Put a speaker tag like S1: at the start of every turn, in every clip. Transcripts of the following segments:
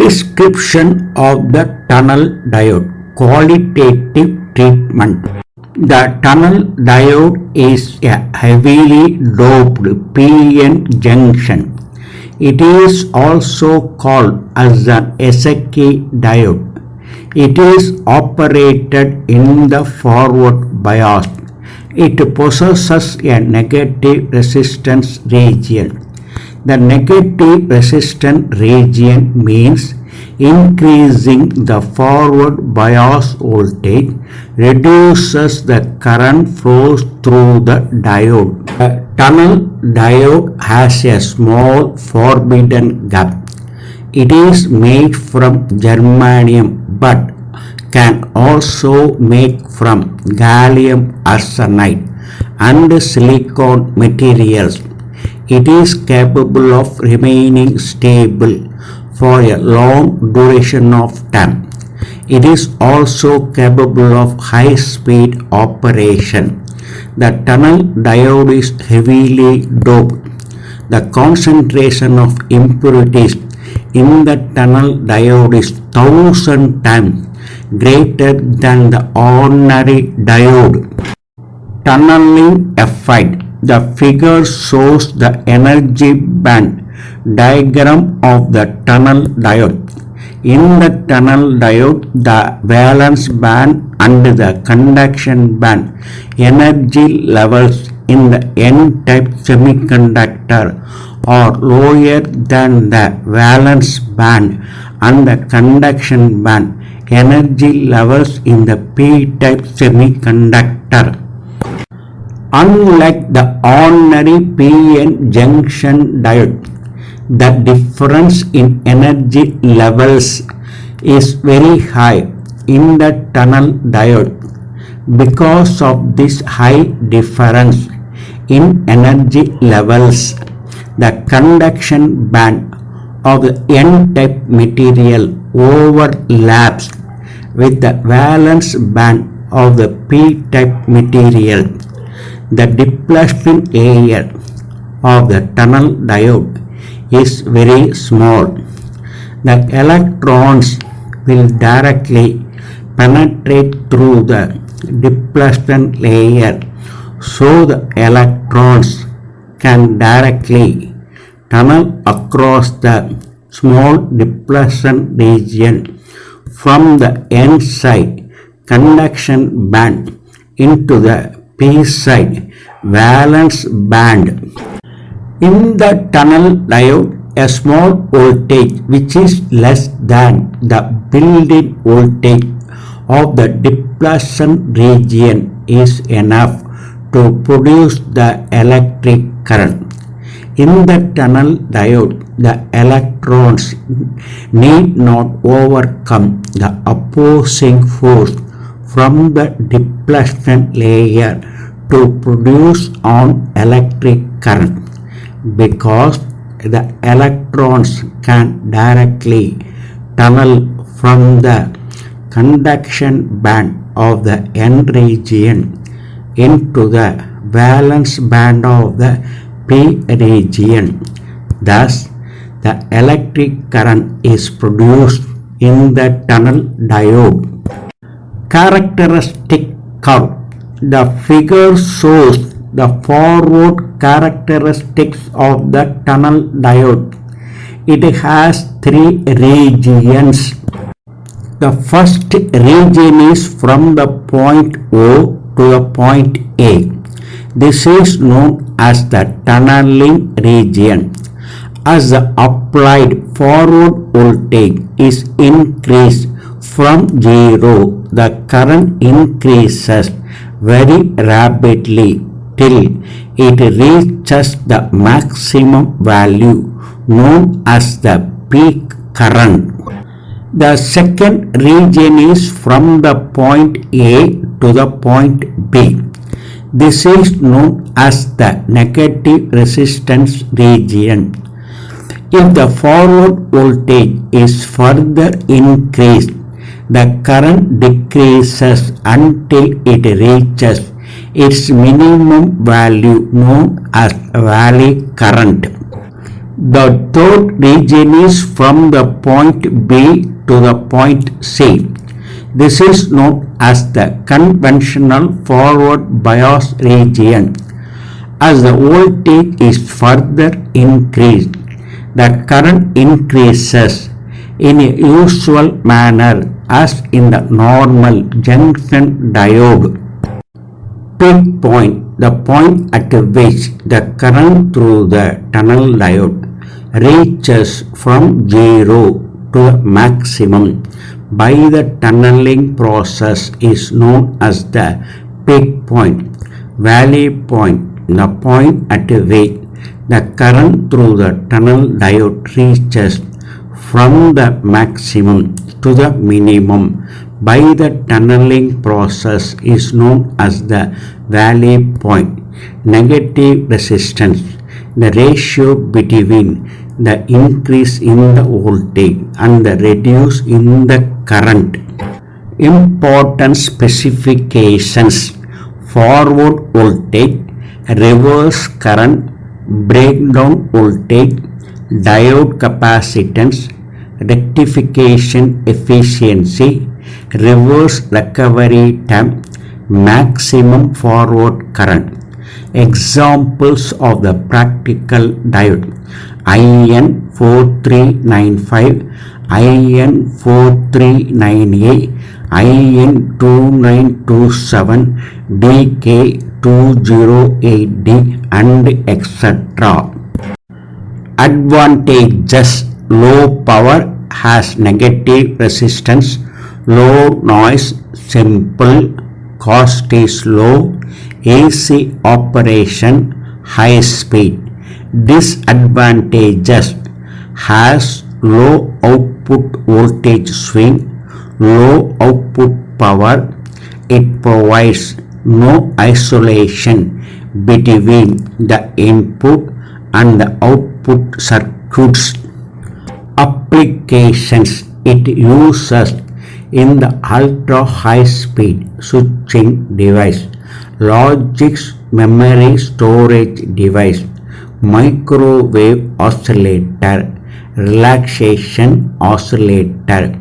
S1: Description of the tunnel diode. Qualitative treatment. The tunnel diode is a heavily doped PN junction. It is also called as an Esaki diode. It is operated in the forward bias. It possesses a negative resistance region. The negative resistance region means increasing the forward bias voltage reduces the current flows through the diode. The tunnel diode has a small forbidden gap. It is made from germanium but can also make from gallium arsenide and silicon materials. It is capable of remaining stable for a long duration of time. It is also capable of high speed operation. The tunnel diode is heavily doped. The concentration of impurities in the tunnel diode is 1000 times greater than the ordinary diode. Tunneling effect. The figure shows the energy band diagram of the tunnel diode. In the tunnel diode, the valence band and the conduction band energy levels in the N-type semiconductor are lower than the valence band and the conduction band energy levels in the P-type semiconductor. Unlike the ordinary PN junction diode, the difference in energy levels is very high in the tunnel diode. Because of this high difference in energy levels, the conduction band of the N-type material overlaps with the valence band of the P-type material. The depletion layer of the tunnel diode is very small. The electrons will directly penetrate through the depletion layer, so the electrons can directly tunnel across the small depletion region from the N-side conduction band into the P-side valence band. In the tunnel diode, a small voltage which is less than the built-in voltage of the depletion region is enough to produce the electric current. In the tunnel diode, the electrons need not overcome the opposing force from the depletion layer to produce an electric current, because the electrons can directly tunnel from the conduction band of the N region into the valence band of the P region. Thus, the electric current is produced in the tunnel diode. Characteristic curve. The figure shows the forward characteristics of the tunnel diode. It has three regions. The first region is from the point O to the point A. This is known as the tunneling region. As the applied forward voltage is increased from 0, the current increases very rapidly till it reaches the maximum value known as the peak current. The second region is from the point A to the point B. This is known as the negative resistance region. If the forward voltage is further increased, the current decreases until it reaches its minimum value known as valley current. The third region is from the point B to the point C. This is known as the conventional forward bias region. As the voltage is further increased, the current increases in a usual manner as in the normal junction diode. Peak point, the point at which the current through the tunnel diode reaches from 0 to the maximum by the tunneling process, is known as the peak point. Valley point, the point at which the current through the tunnel diode reaches from the maximum to the minimum by the tunneling process, is known as the valley point. Negative resistance, the ratio between the increase in the voltage and the reduce in the current. Important specifications: forward voltage, reverse current, breakdown voltage, diode capacitance, rectification efficiency, reverse recovery time, maximum forward current. Examples of the practical diode: IN4395, IN4398, IN2927, DK208D, and etc. Advantages: low power, has negative resistance, low noise, simple, cost is low, AC operation, high speed. Disadvantages: has low output voltage swing, low output power, it provides no isolation between the input and the output circuits. Applications: it uses in the ultra high speed switching device, logic memory storage device, microwave oscillator, relaxation oscillator,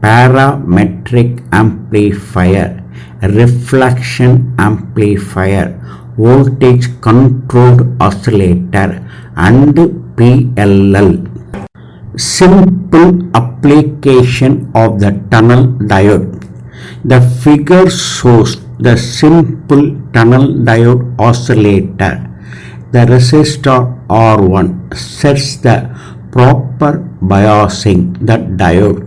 S1: parametric amplifier, reflection amplifier, voltage controlled oscillator, and PLL. Simple application of the tunnel diode. The figure shows the simple tunnel diode oscillator. The resistor R1 sets the proper biasing the diode,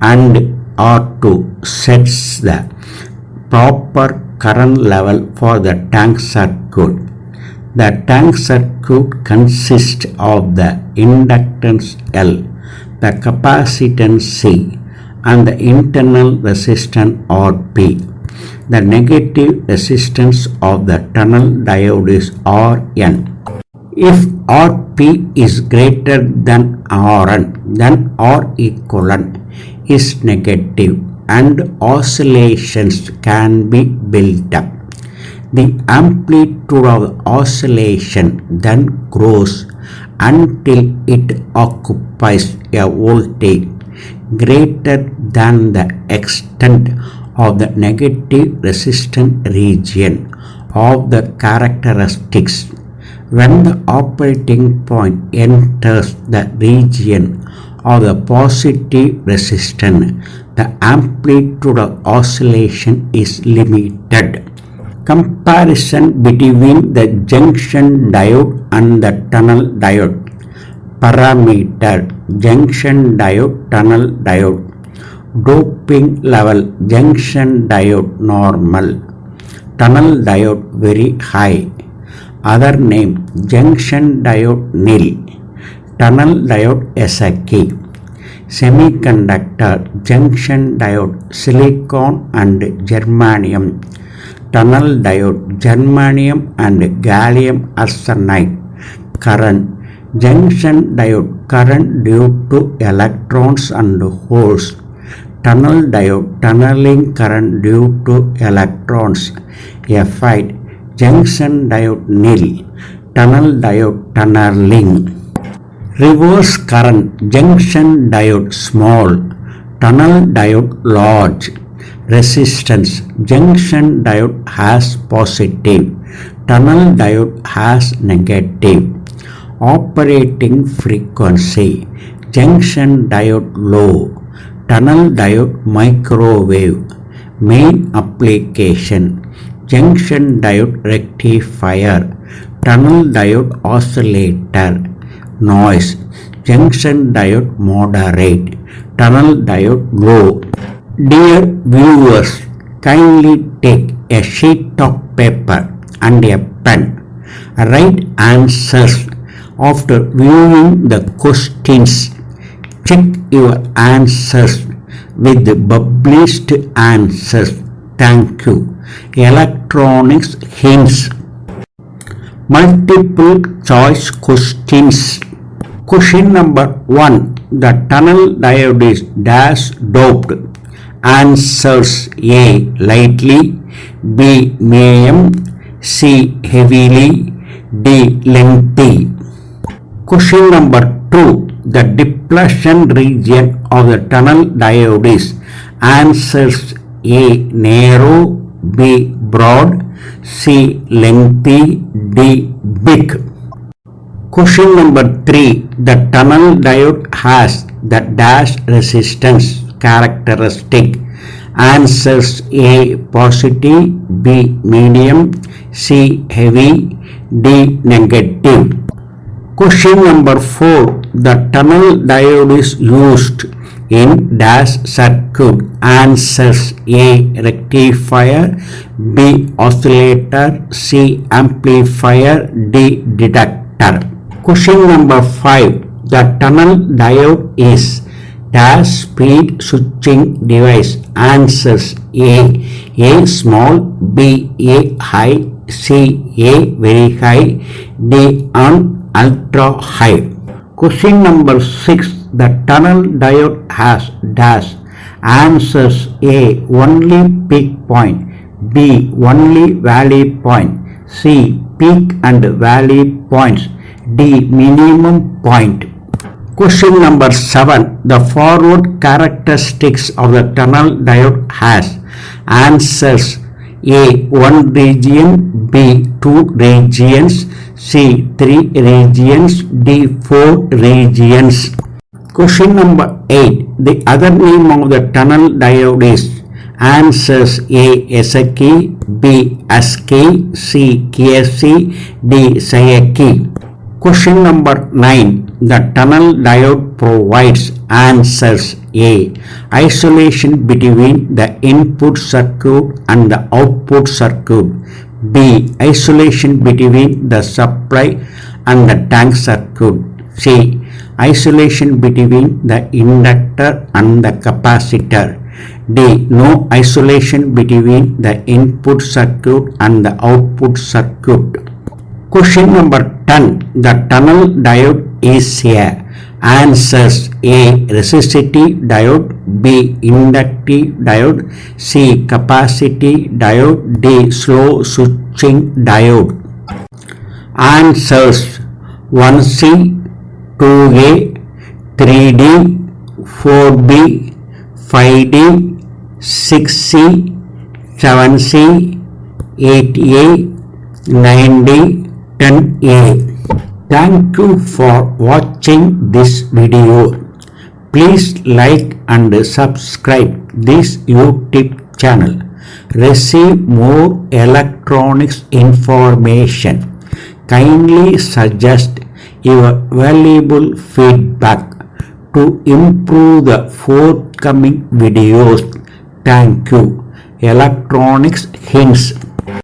S1: and R2 sets the proper current level for the tank circuit. The tank circuit consists of the inductance L, the capacitance C, and the internal resistance Rp. The negative resistance of the tunnel diode is Rn. If Rp is greater than Rn, then R equivalent is negative and oscillations can be built up. The amplitude of the oscillation then grows until it occupies a voltage greater than the extent of the negative resistance region of the characteristics. When the operating point enters the region of the positive resistance, the amplitude of oscillation is limited. Comparison between the junction diode and the tunnel diode. Parameter: junction diode, tunnel diode. Doping level: junction diode normal, tunnel diode very high. Other name: junction diode nil, tunnel diode SiC. Semiconductor: junction diode silicon and germanium, tunnel diode germanium and gallium arsenide. Current: junction diode current due to electrons and holes, tunnel diode tunneling current due to electrons. Fide: junction diode nil, tunnel diode tunneling. Reverse current junction diode small, tunnel diode large. Resistance junction diode has positive, tunnel diode has negative. Operating frequency junction diode low, tunnel diode microwave. Main application junction diode rectifier, tunnel diode oscillator. Noise junction diode moderate, tunnel diode low. Dear viewers, kindly take a sheet of paper and a pen. Write answers after viewing the questions. Check your answers with the published answers. Thank you. Electronics hints. Multiple choice questions. Question number 1. The tunnel diode is dash doped. Answers: A. Lightly, B. Medium, C. Heavily, D. Lengthy. Question number 2. The depletion region of the tunnel diode is. Answers: A. Narrow, B. Broad, C. Lengthy, D. Big. Question number 3. The tunnel diode has the dash resistance characteristic. Answers: A. Positive, B. Medium, C. Heavy, D. Negative. Question number 4. The tunnel diode is used in dash circuit. Answers: A. Rectifier, B. Oscillator, C. Amplifier, D. Detector. Question number 5. The tunnel diode is dash speed switching device. Answers: A small, B A high, C A very high, D on ultra high. Question number 6. The tunnel diode has dash. Answers: A only peak point, B only valley point, C peak and valley points, D minimum point. Question number 7. The forward characteristics of the tunnel diode has. Answers: A 1 region, B 2 regions, C 3 regions, D 4 regions. Question number 8. The other name of the tunnel diode is. Answers: A Esaki, B Aski, C Kiasi, D Sayaki. Question number 9. The tunnel diode provides. Answers: A. Isolation between the input circuit and the output circuit, B. Isolation between the supply and the tank circuit, C. Isolation between the inductor and the capacitor, D. No isolation between the input circuit and the output circuit. Question number 10. The tunnel diode is a. Answers: A. Resistive diode, B. Inductive diode, C. Capacitive diode, D. Slow switching diode. Answers: 1C, 2A, 3D, 4B, 5D, 6C, 7C, 8A, 9D, 10A. Thank you for watching this video. Please like and subscribe this YouTube channel. Receive more electronics information. Kindly suggest your valuable feedback to improve the forthcoming videos. Thank you. Electronics hints.